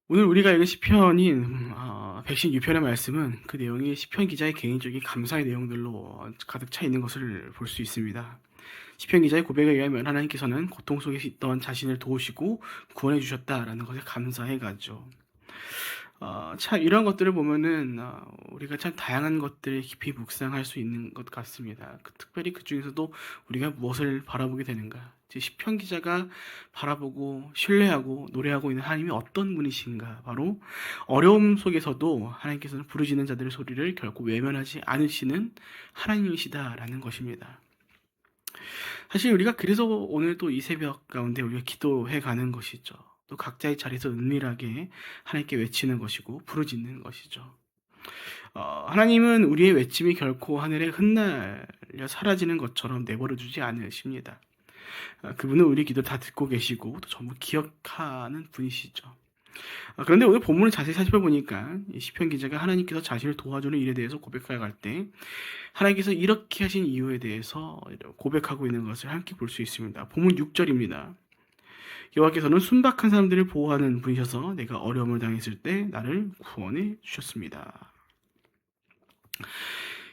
오늘 우리가 읽은 시편인 116편의 말씀은 그 내용이 시편 기자의 개인적인 감사의 내용들로 가득 차 있는 것을 볼 수 있습니다. 시편 기자의 고백에 의하면 하나님께서는 고통 속에 있던 자신을 도우시고 구원해 주셨다라는 것에 감사해 가죠. 참 이런 것들을 보면은 우리가 참 다양한 것들을 깊이 묵상할 수 있는 것 같습니다. 특별히 그 중에서도 우리가 무엇을 바라보게 되는가? 시편 기자가 바라보고 신뢰하고 노래하고 있는 하나님이 어떤 분이신가? 바로 어려움 속에서도 하나님께서는 부르짖는 자들의 소리를 결코 외면하지 않으시는 하나님이시다라는 것입니다. 사실 우리가 그래서 오늘 또 이 새벽 가운데 우리가 기도해 가는 것이죠. 또 각자의 자리에서 은밀하게 하나님께 외치는 것이고 부르짖는 것이죠. 하나님은 우리의 외침이 결코 하늘에 흩날려 사라지는 것처럼 내버려 두지 않으십니다. 그분은 우리 기도 다 듣고 계시고 또 전부 기억하는 분이시죠. 그런데 오늘 본문을 자세히 살펴보니까 시편 기자가 하나님께서 자신을 도와주는 일에 대해서 고백하여 갈 때 하나님께서 이렇게 하신 이유에 대해서 고백하고 있는 것을 함께 볼 수 있습니다. 본문 6절입니다. 여호와께서는 순박한 사람들을 보호하는 분이셔서 내가 어려움을 당했을 때 나를 구원해 주셨습니다.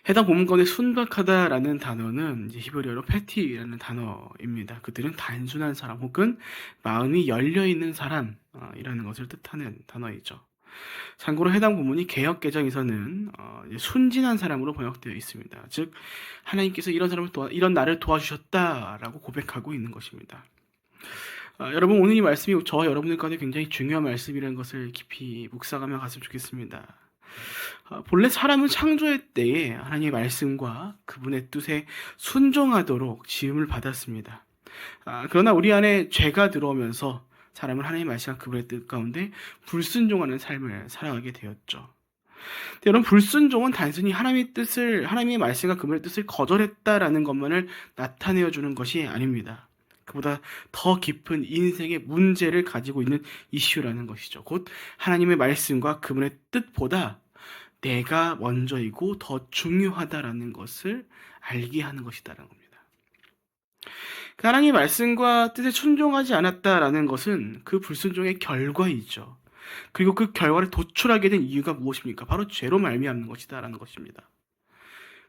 해당 본문 가운데 순박하다라는 단어는 이제 히브리어로 패티라는 단어입니다. 그들은 단순한 사람 혹은 마음이 열려있는 사람이라는 것을 뜻하는 단어이죠. 참고로 해당 본문이 개역개정에서는 순진한 사람으로 번역되어 있습니다. 즉 하나님께서 이런 나를 도와주셨다라고 고백하고 있는 것입니다. 여러분 오늘 이 말씀이 저와 여러분들 가운데 굉장히 중요한 말씀이라는 것을 깊이 묵상하며 갔으면 좋겠습니다. 본래 사람은 창조의 때에 하나님의 말씀과 그분의 뜻에 순종하도록 지음을 받았습니다. 그러나 우리 안에 죄가 들어오면서 사람은 하나님의 말씀과 그분의 뜻 가운데 불순종하는 삶을 살아가게 되었죠. 여러분 불순종은 단순히 하나님의 말씀과 그분의 뜻을 거절했다라는 것만을 나타내어 주는 것이 아닙니다. 그보다 더 깊은 인생의 문제를 가지고 있는 이슈라는 것이죠. 곧 하나님의 말씀과 그분의 뜻보다 내가 먼저이고 더 중요하다라는 것을 알게 하는 것이다라는 겁니다. 하나님의 말씀과 뜻에 순종하지 않았다라는 것은 그 불순종의 결과이죠. 그리고 그 결과를 도출하게 된 이유가 무엇입니까? 바로 죄로 말미암는 것이다라는 것입니다.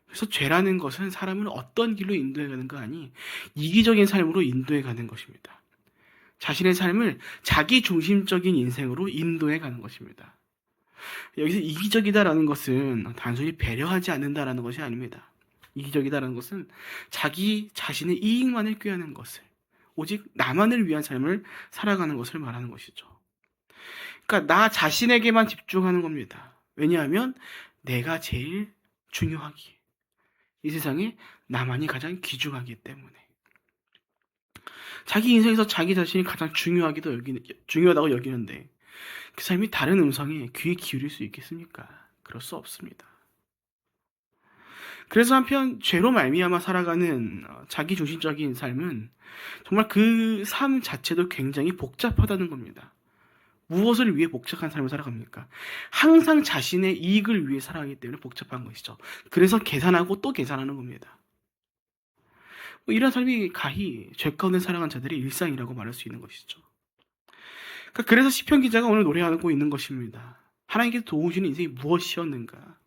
그래서 죄라는 것은 사람을 어떤 길로 인도해 가는 거 아니 이기적인 삶으로 인도해 가는 것입니다. 자신의 삶을 자기 중심적인 인생으로 인도해 가는 것입니다. 여기서 이기적이다라는 것은 단순히 배려하지 않는다라는 것이 아닙니다. 이기적이다라는 것은 자기 자신의 이익만을 꾀하는 것을 오직 나만을 위한 삶을 살아가는 것을 말하는 것이죠. 그러니까 나 자신에게만 집중하는 겁니다. 왜냐하면 내가 제일 중요하기에 이 세상에 나만이 가장 귀중하기 때문에 자기 인생에서 자기 자신이 가장 중요하다고 여기는데 그 삶이 다른 음성에 귀 기울일 수 있겠습니까? 그럴 수 없습니다. 그래서 한편 죄로 말미암아 살아가는 자기 중심적인 삶은 정말 그 삶 자체도 굉장히 복잡하다는 겁니다. 무엇을 위해 복잡한 삶을 살아갑니까? 항상 자신의 이익을 위해 살아가기 때문에 복잡한 것이죠. 그래서 계산하고 또 계산하는 겁니다. 이런 삶이 가히 죄 가운데 살아간 자들의 일상이라고 말할 수 있는 것이죠. 그래서 시편 기자가 오늘 노래하고 있는 것입니다. 하나님께서 도우시는 인생이 무엇이었는가?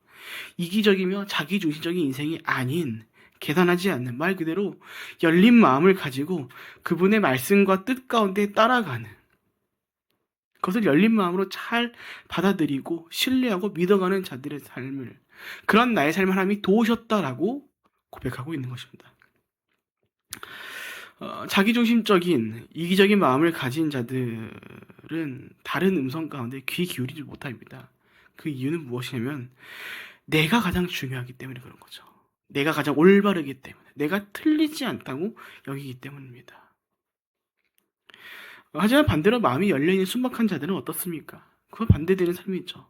이기적이며 자기중심적인 인생이 아닌 계산하지 않는 말 그대로 열린 마음을 가지고 그분의 말씀과 뜻 가운데 따라가는 그것을 열린 마음으로 잘 받아들이고 신뢰하고 믿어가는 자들의 삶을 그런 나의 삶을 하나님이 도우셨다라고 고백하고 있는 것입니다. 자기중심적인 이기적인 마음을 가진 자들은 다른 음성 가운데 귀 기울이지 못합니다. 그 이유는 무엇이냐면 내가 가장 중요하기 때문에 그런 거죠. 내가 가장 올바르기 때문에 내가 틀리지 않다고 여기기 때문입니다. 하지만 반대로 마음이 열려있는 순박한 자들은 어떻습니까? 그와 반대되는 삶이 있죠.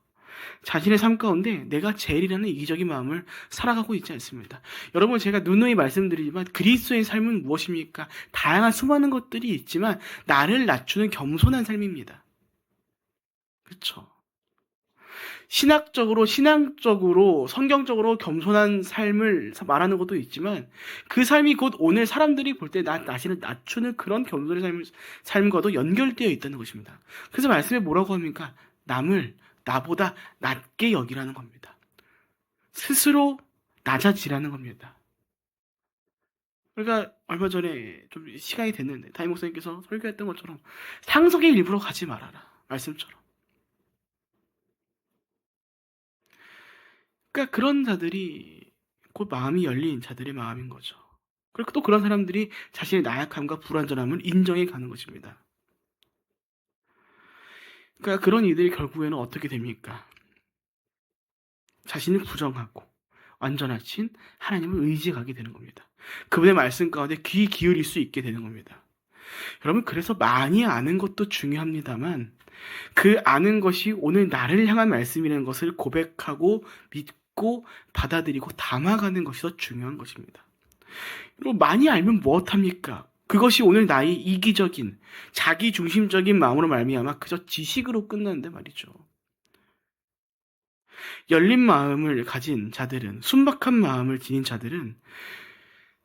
자신의 삶 가운데 내가 제일이라는 이기적인 마음을 살아가고 있지 않습니다. 여러분 제가 누누이 말씀드리지만 그리스도의 삶은 무엇입니까? 다양한 수많은 것들이 있지만 나를 낮추는 겸손한 삶입니다. 그렇죠? 신앙적으로 성경적으로 겸손한 삶을 말하는 것도 있지만 그 삶이 곧 오늘 사람들이 볼 때 자신을 낮추는 그런 겸손의 삶과도 연결되어 있다는 것입니다. 그래서 말씀에 뭐라고 합니까? 남을 나보다 낮게 여기라는 겁니다. 스스로 낮아지라는 겁니다. 그러니까 얼마 전에 좀 시간이 됐는데 담임 목사님께서 설교했던 것처럼 상석의 일부러 가지 말아라. 말씀처럼. 그러니까 그런 자들이 곧 마음이 열린 자들의 마음인 거죠. 그리고 또 그런 사람들이 자신의 나약함과 불완전함을 인정해 가는 것입니다. 그러니까 그런 이들이 결국에는 어떻게 됩니까? 자신을 부정하고 완전하신 하나님을 의지하게 되는 겁니다. 그분의 말씀 가운데 귀 기울일 수 있게 되는 겁니다. 여러분, 그래서 많이 아는 것도 중요합니다만 그 아는 것이 오늘 나를 향한 말씀이라는 것을 고백하고 믿고 받아들이고 담아가는 것이 더 중요한 것입니다. 여러분, 많이 알면 무엇합니까? 그것이 오늘 나의 이기적인 자기중심적인 마음으로 말미암아 그저 지식으로 끝나는데 말이죠. 열린 마음을 가진 자들은, 순박한 마음을 지닌 자들은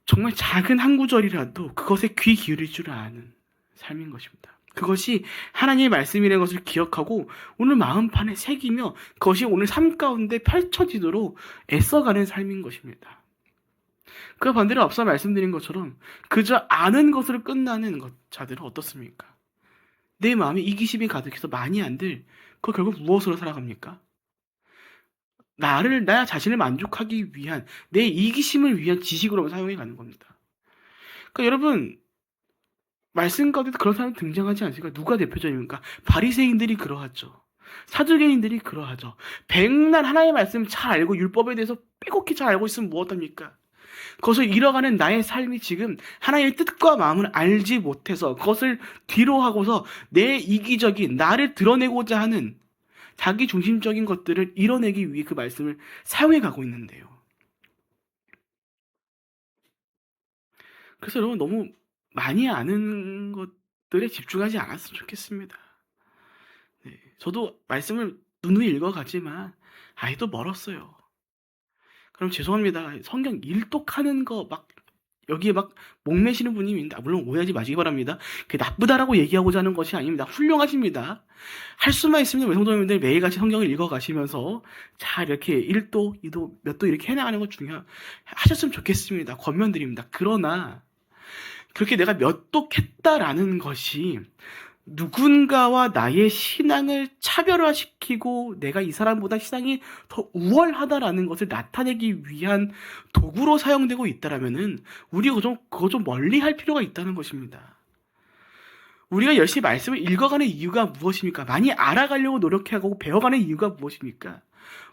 정말 작은 한 구절이라도 그것에 귀 기울일 줄 아는 삶인 것입니다. 그것이 하나님의 말씀이라는 것을 기억하고 오늘 마음판에 새기며 그것이 오늘 삶 가운데 펼쳐지도록 애써가는 삶인 것입니다. 그 반대로 앞서 말씀드린 것처럼 그저 아는 것으로 끝나는 자들은 어떻습니까? 내 마음에 이기심이 가득해서 많이 안들 그거 결국 무엇으로 살아갑니까? 나 자신을 만족하기 위한 내 이기심을 위한 지식으로만 사용해 가는 겁니다. 그러니까 여러분, 말씀 가운데도 그런 사람이 등장하지 않습니까? 누가 대표적입니까? 바리새인들이 그러하죠. 사두개인들이 그러하죠. 백날 하나님의 말씀 잘 알고 율법에 대해서 빼곡히 잘 알고 있으면 무엇합니까? 그것을 잃어가는 나의 삶이 지금 하나님의 뜻과 마음을 알지 못해서 그것을 뒤로 하고서 내 이기적인 나를 드러내고자 하는 자기 중심적인 것들을 이뤄내기 위해 그 말씀을 사용해 가고 있는데요. 그래서 여러분, 너무 많이 아는 것들에 집중하지 않았으면 좋겠습니다. 네, 저도 말씀을 누누이 읽어가지만 아직도 멀었어요. 그럼 죄송합니다. 성경 일독하는 거 여기에 목매시는 분이 있는데, 물론 오해하지 마시기 바랍니다. 그게 나쁘다라고 얘기하고자 하는 것이 아닙니다. 훌륭하십니다. 할 수만 있으면 우리 성도님들 매일같이 성경을 읽어가시면서 잘 이렇게 1도, 2도, 몇 도 이렇게 해나가는 것 하셨으면 좋겠습니다. 권면드립니다. 그러나 그렇게 내가 몇 도 했다라는 것이 누군가와 나의 신앙을 차별화시키고 내가 이 사람보다 신앙이 더 우월하다라는 것을 나타내기 위한 도구로 사용되고 있다라면은 우리가 그거 좀 멀리 할 필요가 있다는 것입니다. 우리가 열심히 말씀을 읽어가는 이유가 무엇입니까? 많이 알아가려고 노력하고 배워가는 이유가 무엇입니까?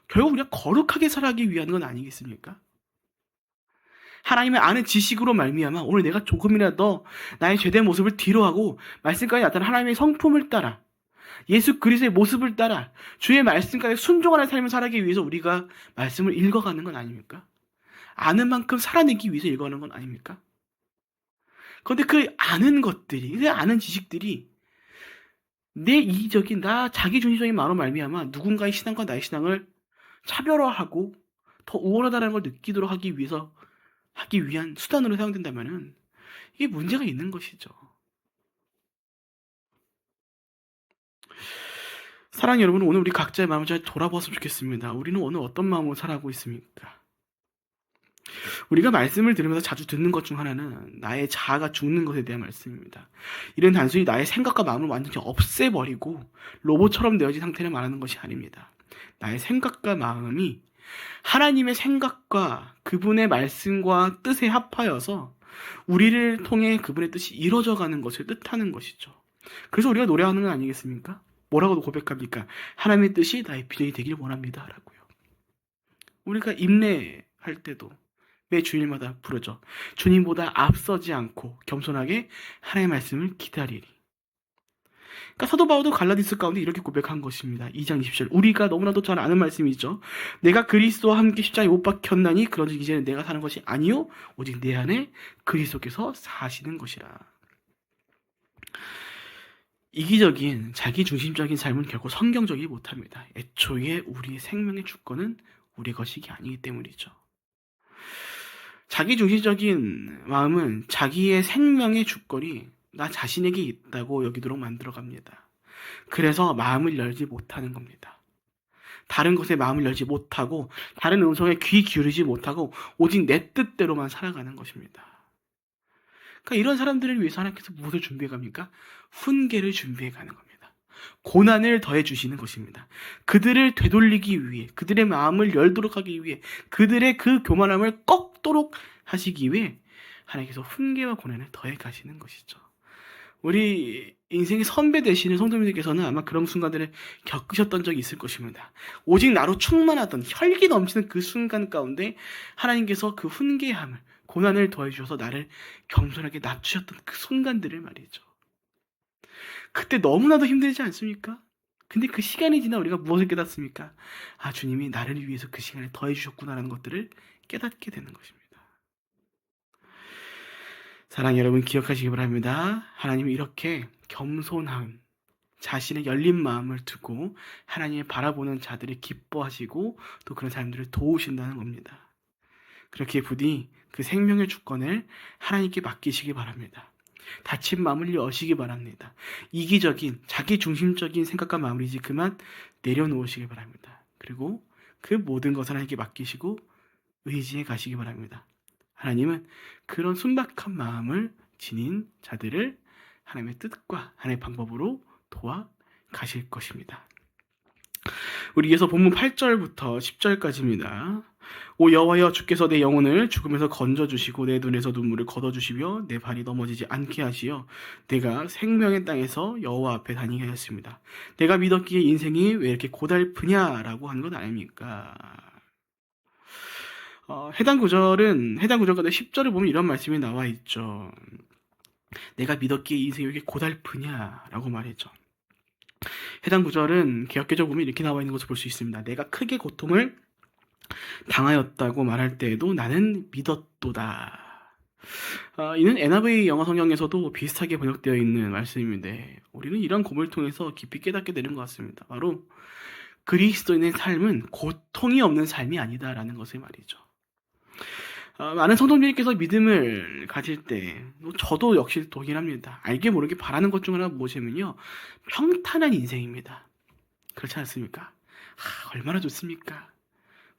결국 우리가 거룩하게 살아가기 위한 건 아니겠습니까? 하나님을 아는 지식으로 말미암아 오늘 내가 조금이라도 나의 죄된 모습을 뒤로하고 말씀까지 나타난 하나님의 성품을 따라 예수 그리스도의 모습을 따라 주의 말씀까지 순종하는 삶을 살아가기 위해서 우리가 말씀을 읽어가는 건 아닙니까? 아는 만큼 살아내기 위해서 읽어가는 건 아닙니까? 그런데 그 아는 것들이, 그 아는 지식들이 내 이기적인 나 자기중심적인 마음으로 말미암아 누군가의 신앙과 나의 신앙을 차별화하고 더 우월하다는 걸 느끼도록 하기 위한 수단으로 사용된다면은 이게 문제가 있는 것이죠. 사랑하는 여러분, 오늘 우리 각자의 마음을 잘 돌아보았으면 좋겠습니다. 우리는 오늘 어떤 마음으로 살아가고 있습니까? 우리가 말씀을 들으면서 자주 듣는 것 중 하나는 나의 자아가 죽는 것에 대한 말씀입니다. 이런 단순히 나의 생각과 마음을 완전히 없애버리고 로봇처럼 되어진 상태를 말하는 것이 아닙니다. 나의 생각과 마음이 하나님의 생각과 그분의 말씀과 뜻에 합하여서 우리를 통해 그분의 뜻이 이루어져가는 것을 뜻하는 것이죠. 그래서 우리가 노래하는 건 아니겠습니까? 뭐라고 고백합니까? 하나님의 뜻이 나의 비전이 되기를 원합니다 라고요. 우리가 임례할 때도 매 주일마다 부르죠. 주님보다 앞서지 않고 겸손하게 하나님의 말씀을 기다리리. 그러니까 사도 바울도 갈라디스 가운데 이렇게 고백한 것입니다. 2장 20절. 우리가 너무나도 잘 아는 말씀이죠. 내가 그리스도와 함께 십자가에 못 박혔나니 그런즉 이제는 내가 사는 것이 아니요 오직 내 안에 그리스도께서 사시는 것이라. 이기적인 자기중심적인 삶은 결코 성경적이지 못합니다. 애초에 우리의 생명의 주권은 우리 것이기 아니기 때문이죠. 자기중심적인 마음은 자기의 생명의 주권이 나 자신에게 있다고 여기도록 만들어갑니다. 그래서 마음을 열지 못하는 겁니다. 다른 것에 마음을 열지 못하고 다른 음성에 귀 기울이지 못하고 오직 내 뜻대로만 살아가는 것입니다. 그러니까 이런 사람들을 위해서 하나님께서 무엇을 준비해 갑니까? 훈계를 준비해 가는 겁니다. 고난을 더해 주시는 것입니다. 그들을 되돌리기 위해, 그들의 마음을 열도록 하기 위해, 그들의 그 교만함을 꺾도록 하시기 위해 하나님께서 훈계와 고난을 더해 가시는 것이죠. 우리 인생의 선배 되시는 성도님들께서는 아마 그런 순간들을 겪으셨던 적이 있을 것입니다. 오직 나로 충만하던 혈기 넘치는 그 순간 가운데 하나님께서 그 훈계함을, 고난을 더해 주셔서 나를 겸손하게 낮추셨던 그 순간들을 말이죠. 그때 너무나도 힘들지 않습니까? 근데 그 시간이 지나 우리가 무엇을 깨닫습니까? 아, 주님이 나를 위해서 그 시간에 더해 주셨구나라는 것들을 깨닫게 되는 것입니다. 사랑하는 여러분, 기억하시기 바랍니다. 하나님이 이렇게 겸손한 자신의 열린 마음을 두고 하나님을 바라보는 자들을 기뻐하시고 또 그런 사람들을 도우신다는 겁니다. 그렇게 부디 그 생명의 주권을 하나님께 맡기시기 바랍니다. 다친 마음을 여시기 바랍니다. 이기적인 자기 중심적인 생각과 마음을 이제 그만 내려놓으시기 바랍니다. 그리고 그 모든 것을 하나님께 맡기시고 의지해 가시기 바랍니다. 하나님은 그런 순박한 마음을 지닌 자들을 하나님의 뜻과 하나님의 방법으로 도와 가실 것입니다. 우리 이어서 본문 8절부터 10절까지입니다. 오 여호와여, 주께서 내 영혼을 죽음에서 건져주시고 내 눈에서 눈물을 걷어주시며 내 발이 넘어지지 않게 하시어 내가 생명의 땅에서 여호와 앞에 다니게 하였습니다. 내가 믿었기에 인생이 왜 이렇게 고달프냐라고 하는 것 아닙니까? 해당 구절 가운데 10절을 보면 이런 말씀이 나와 있죠. 내가 믿었기에 인생이 왜 이렇게 고달프냐라고 말했죠. 해당 구절은 개역개정 보면 이렇게 나와 있는 것을 볼 수 있습니다. 내가 크게 고통을 당하였다고 말할 때에도 나는 믿었도다. 이는 NIV 영어 성경에서도 비슷하게 번역되어 있는 말씀인데 우리는 이런 고백을 통해서 깊이 깨닫게 되는 것 같습니다. 바로 그리스도인의 삶은 고통이 없는 삶이 아니다라는 것을 말이죠. 많은 성도님께서 믿음을 가질 때 저도 역시 동일합니다. 알게 모르게 바라는 것 중 하나가 무엇이면요, 평탄한 인생입니다. 그렇지 않습니까? 얼마나 좋습니까?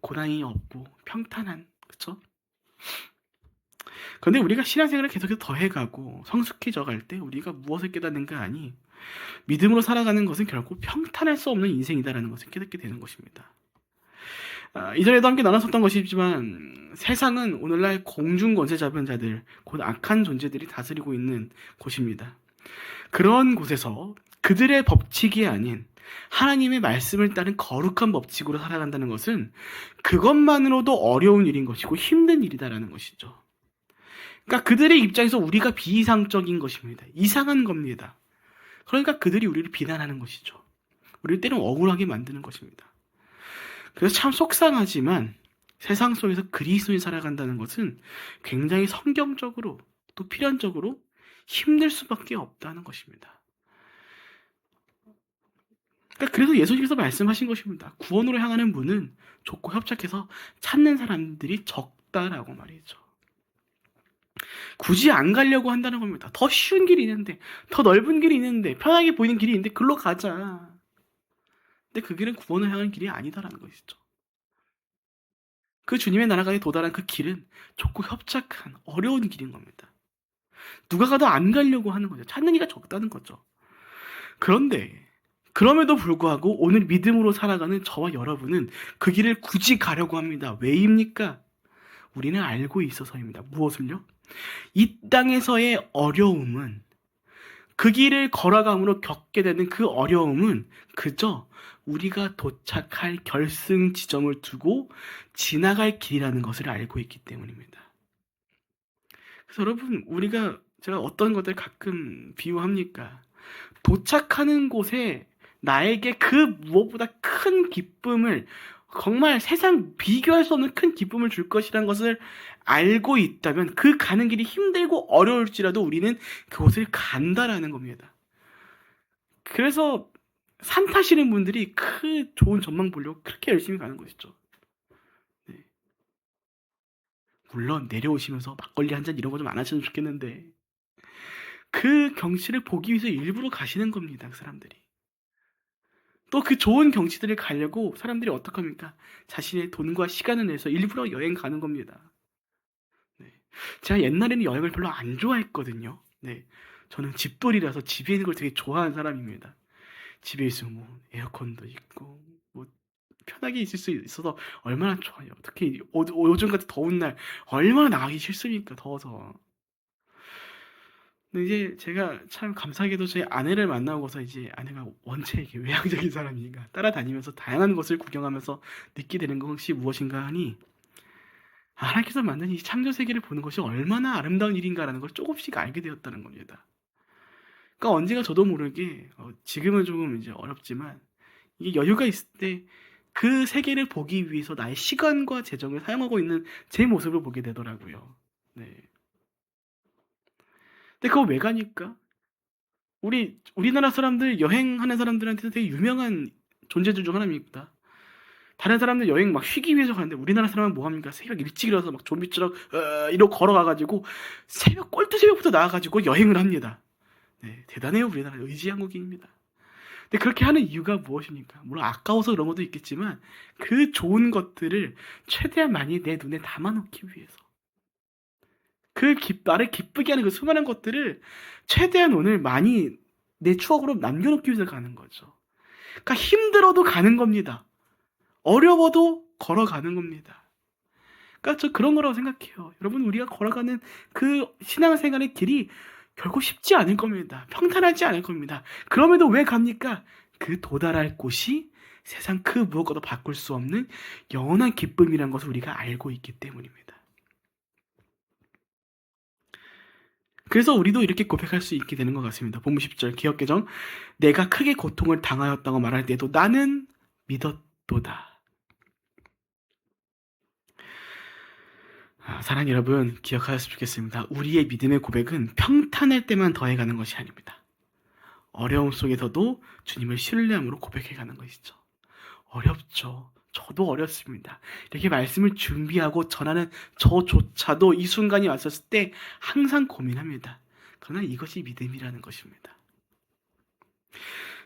고난이 없고 평탄한, 그렇죠? 그런데 우리가 신앙생활을 계속해서 더해가고 성숙해져 갈 때 우리가 무엇을 깨닫는가 하니 믿음으로 살아가는 것은 결코 평탄할 수 없는 인생이다라는 것을 깨닫게 되는 것입니다. 이전에도 함께 나눴었던 것이지만 세상은 오늘날 공중 권세 잡은 자들, 곧 악한 존재들이 다스리고 있는 곳입니다. 그런 곳에서 그들의 법칙이 아닌 하나님의 말씀을 따른 거룩한 법칙으로 살아간다는 것은 그것만으로도 어려운 일인 것이고 힘든 일이다라는 것이죠. 그러니까 그들의 입장에서 우리가 비이상적인 것입니다. 이상한 겁니다. 그러니까 그들이 우리를 비난하는 것이죠. 우리를 때로는 억울하게 만드는 것입니다. 그래서 참 속상하지만 세상 속에서 그리스도인 살아간다는 것은 굉장히 성경적으로 또 필연적으로 힘들 수밖에 없다는 것입니다. 그러니까 그래서 예수님께서 말씀하신 것입니다. 구원으로 향하는 문은 좁고 협착해서 찾는 사람들이 적다라고 말이죠. 굳이 안 가려고 한다는 겁니다. 더 쉬운 길이 있는데, 더 넓은 길이 있는데, 편하게 보이는 길이 있는데 글로 가자. 근데 그 길은 구원을 향하는 길이 아니다라는 것이죠. 그 주님의 나라에 도달한 그 길은 좁고 협착한 어려운 길인 겁니다. 누가 가도 안 가려고 하는 거죠. 찾는 이가 적다는 거죠. 그런데 그럼에도 불구하고 오늘 믿음으로 살아가는 저와 여러분은 그 길을 굳이 가려고 합니다. 왜입니까? 우리는 알고 있어서입니다. 무엇을요? 이 땅에서의 어려움은, 그 길을 걸어감으로 겪게 되는 그 어려움은 그저 우리가 도착할 결승 지점을 두고 지나갈 길이라는 것을 알고 있기 때문입니다. 그래서 여러분, 제가 어떤 것들 가끔 비유합니까? 도착하는 곳에 나에게 그 무엇보다 큰 기쁨을, 정말 세상 비교할 수 없는 큰 기쁨을 줄 것이라는 것을 알고 있다면 그 가는 길이 힘들고 어려울지라도 우리는 그곳을 간다라는 겁니다. 그래서 산 타시는 분들이 그 좋은 전망 보려고 그렇게 열심히 가는 것이죠. 네. 물론 내려오시면서 막걸리 한 잔 이런 거 좀 안 하셨으면 좋겠는데 그 경치를 보기 위해서 일부러 가시는 겁니다. 그 사람들이. 또 그 좋은 경치들을 가려고 사람들이 어떡합니까? 자신의 돈과 시간을 내서 일부러 여행 가는 겁니다. 네. 제가 옛날에는 여행을 별로 안 좋아했거든요. 네. 저는 집돌이라서 집에 있는 걸 되게 좋아하는 사람입니다. 집에 있으면 뭐 에어컨도 있고 뭐 편하게 있을 수 있어서 얼마나 좋아요. 특히 요즘 같은 더운 날 얼마나 나가기 싫습니까? 더워서. 근데 이제 제가 참 감사하게도 제 아내를 만나고서 이제 아내가 원체 이렇게 외향적인 사람이니까 따라다니면서 다양한 것을 구경하면서 느끼게 되는 것이 무엇인가 하니 하나님께서 만든 이 창조 세계를 보는 것이 얼마나 아름다운 일인가라는 걸 조금씩 알게 되었다는 겁니다. 그러니까 언젠가 저도 모르게 지금은 조금 이제 어렵지만 이게 여유가 있을 때 그 세계를 보기 위해서 나의 시간과 재정을 사용하고 있는 제 모습을 보게 되더라고요. 네. 근데 그거 왜 가니까? 우리나라 사람들 여행하는 사람들한테는 되게 유명한 존재들 중 하나입니다. 다른 사람들 여행 막 쉬기 위해서 가는데 우리나라 사람은 뭐 합니까? 새벽 일찍 일어나서 막 좀비처럼 이러고 걸어가가지고 새벽 꼴뚜새벽부터 나와가지고 여행을 합니다. 네, 대단해요. 우리나라 의지 한국인입니다. 근데 그렇게 하는 이유가 무엇입니까? 물론 아까워서 그런 것도 있겠지만 그 좋은 것들을 최대한 많이 내 눈에 담아놓기 위해서 나를 기쁘게 하는 그 수많은 것들을 최대한 오늘 많이 내 추억으로 남겨놓기 위해서 가는 거죠. 그러니까 힘들어도 가는 겁니다. 어려워도 걸어가는 겁니다. 그러니까 저 그런 거라고 생각해요. 여러분 우리가 걸어가는 그 신앙생활의 길이 결국 쉽지 않을 겁니다. 평탄하지 않을 겁니다. 그럼에도 왜 갑니까? 그 도달할 곳이 세상 그 무엇과도 바꿀 수 없는 영원한 기쁨이라는 것을 우리가 알고 있기 때문입니다. 그래서 우리도 이렇게 고백할 수 있게 되는 것 같습니다. 본문 10절 기억개정 내가 크게 고통을 당하였다고 말할 때도 나는 믿었도다. 사랑하는 여러분 기억하셨으면 좋겠습니다. 우리의 믿음의 고백은 평탄할 때만 더해가는 것이 아닙니다. 어려움 속에서도 주님을 신뢰함으로 고백해가는 것이죠. 어렵죠. 저도 어렵습니다. 이렇게 말씀을 준비하고 전하는 저조차도 이 순간이 왔었을 때 항상 고민합니다. 그러나 이것이 믿음이라는 것입니다.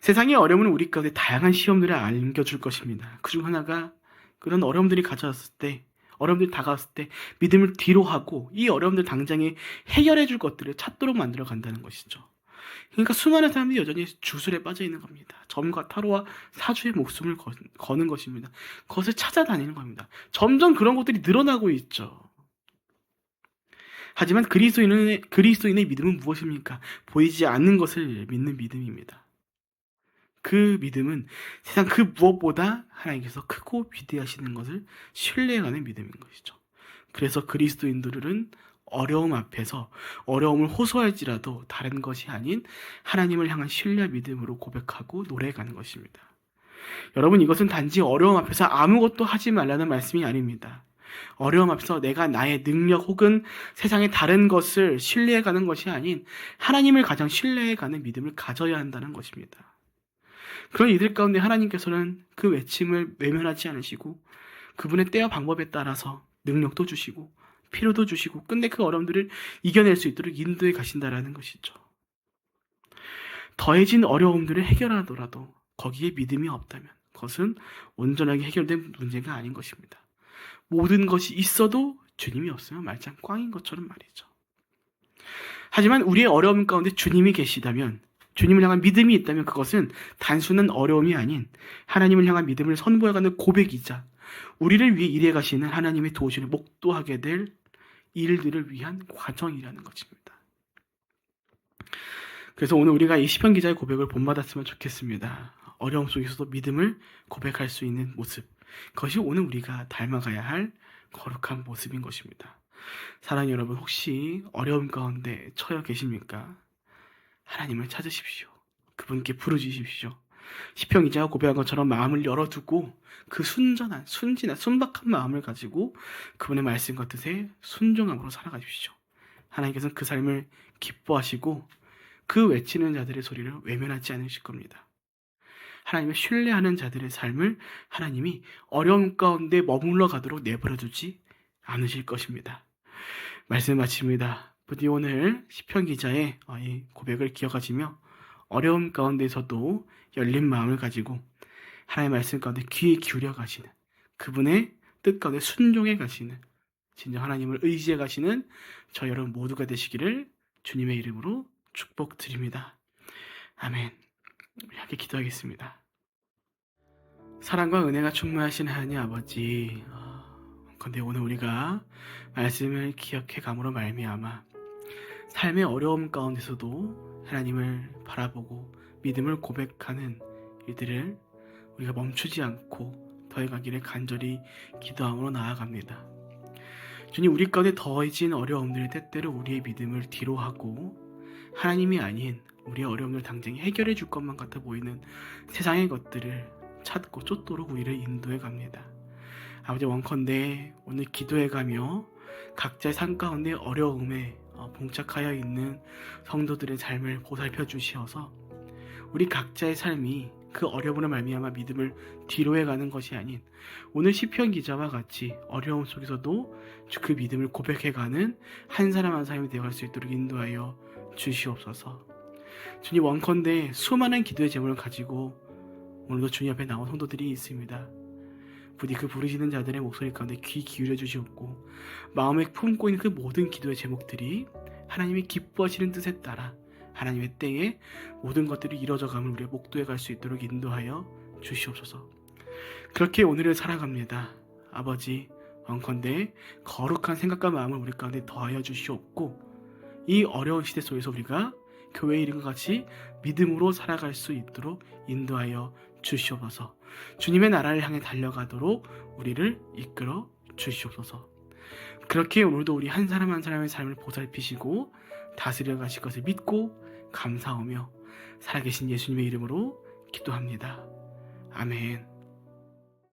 세상의 어려움은 우리 가운데 다양한 시험들을 안겨줄 것입니다. 그중 하나가 그런 어려움들이 가져왔을 때 어려움들이 다가왔을 때 믿음을 뒤로 하고 이 어려움들 당장에 해결해 줄 것들을 찾도록 만들어 간다는 것이죠. 그러니까 수많은 사람들이 여전히 주술에 빠져 있는 겁니다. 점과 타로와 사주의 목숨을 거는 것입니다. 그것을 찾아다니는 겁니다. 점점 그런 것들이 늘어나고 있죠. 하지만 그리스도인의 믿음은 무엇입니까? 보이지 않는 것을 믿는 믿음입니다. 그 믿음은 세상 그 무엇보다 하나님께서 크고 위대하시는 것을 신뢰하는 믿음인 것이죠. 그래서 그리스도인들은 어려움 앞에서 어려움을 호소할지라도 다른 것이 아닌 하나님을 향한 신뢰 믿음으로 고백하고 노래가는 것입니다. 여러분 이것은 단지 어려움 앞에서 아무것도 하지 말라는 말씀이 아닙니다. 어려움 앞에서 내가 나의 능력 혹은 세상의 다른 것을 신뢰해가는 것이 아닌 하나님을 가장 신뢰해가는 믿음을 가져야 한다는 것입니다. 그런 이들 가운데 하나님께서는 그 외침을 외면하지 않으시고 그분의 때와 방법에 따라서 능력도 주시고 필요도 주시고 끝내 그 어려움들을 이겨낼 수 있도록 인도해 가신다라는 것이죠. 더해진 어려움들을 해결하더라도 거기에 믿음이 없다면 그것은 온전하게 해결된 문제가 아닌 것입니다. 모든 것이 있어도 주님이 없으면 말짱 꽝인 것처럼 말이죠. 하지만 우리의 어려움 가운데 주님이 계시다면 주님을 향한 믿음이 있다면 그것은 단순한 어려움이 아닌 하나님을 향한 믿음을 선보여가는 고백이자 우리를 위해 일해 가시는 하나님의 도우심을 목도하게 될 일들을 위한 과정이라는 것입니다. 그래서 오늘 우리가 이 시편 기자의 고백을 본받았으면 좋겠습니다. 어려움 속에서도 믿음을 고백할 수 있는 모습, 그것이 오늘 우리가 닮아가야 할 거룩한 모습인 것입니다. 사랑하는 여러분, 혹시 어려움 가운데 처해 계십니까? 하나님을 찾으십시오. 그분께 부르짖으십시오. 시편 기자가 고백한 것처럼 마음을 열어두고 그 순진한 순박한 마음을 가지고 그분의 말씀과 뜻에 순종함으로 살아가십시오. 하나님께서는 그 삶을 기뻐하시고 그 외치는 자들의 소리를 외면하지 않으실 겁니다. 하나님을 신뢰하는 자들의 삶을 하나님이 어려움 가운데 머물러 가도록 내버려두지 않으실 것입니다. 말씀 마칩니다. 부디 오늘 시편 기자의 이 고백을 기억하시며 어려움 가운데서도 열린 마음을 가지고 하나님의 말씀 가운데 귀에 기울여 가시는, 그분의 뜻 가운데 순종해 가시는, 진정 하나님을 의지해 가시는 저 여러분 모두가 되시기를 주님의 이름으로 축복드립니다. 아멘. 우리 함께 기도하겠습니다. 사랑과 은혜가 충만하신 하나님 아버지, 근데 오늘 우리가 말씀을 기억해 감으로 말미암아 삶의 어려움 가운데서도 하나님을 바라보고 믿음을 고백하는 일들을 우리가 멈추지 않고 더해가기를 간절히 기도함으로 나아갑니다. 주님, 우리 가운데 더해진 어려움들 때때로 우리의 믿음을 뒤로하고 하나님이 아닌 우리의 어려움을 당장에 해결해 줄 것만 같아 보이는 세상의 것들을 찾고 쫓도록 우리를 인도해 갑니다. 아버지, 원컨대 오늘 기도해 가며 각자의 삶 가운데 어려움에 봉착하여 있는 성도들의 삶을 보살펴 주시어서 우리 각자의 삶이 그 어려움으로 말미암아 믿음을 뒤로해 가는 것이 아닌 오늘 시편 기자와 같이 어려움 속에서도 그 믿음을 고백해 가는 한 사람 한 사람이 되어갈 수 있도록 인도하여 주시옵소서. 주님, 원컨대 수많은 기도의 제목을 가지고 오늘도 주님 앞에 나온 성도들이 있습니다. 부디 그 부르시는 자들의 목소리 가운데 귀 기울여 주시옵고 마음에 품고 있는 그 모든 기도의 제목들이 하나님이 기뻐하시는 뜻에 따라 하나님의 때에 모든 것들이 이루어져감을 우리가 목도해 갈 수 있도록 인도하여 주시옵소서. 그렇게 오늘을 살아갑니다. 아버지, 원컨대 거룩한 생각과 마음을 우리 가운데 더하여 주시옵고 이 어려운 시대 속에서 우리가 교회의 이름과 같이 믿음으로 살아갈 수 있도록 인도하여 주시옵소서. 주님의 나라를 향해 달려가도록 우리를 이끌어 주시옵소서. 그렇게 오늘도 우리 한 사람 한 사람의 삶을 보살피시고 다스려 가실 것을 믿고 감사하며 살아계신 예수님의 이름으로 기도합니다. 아멘.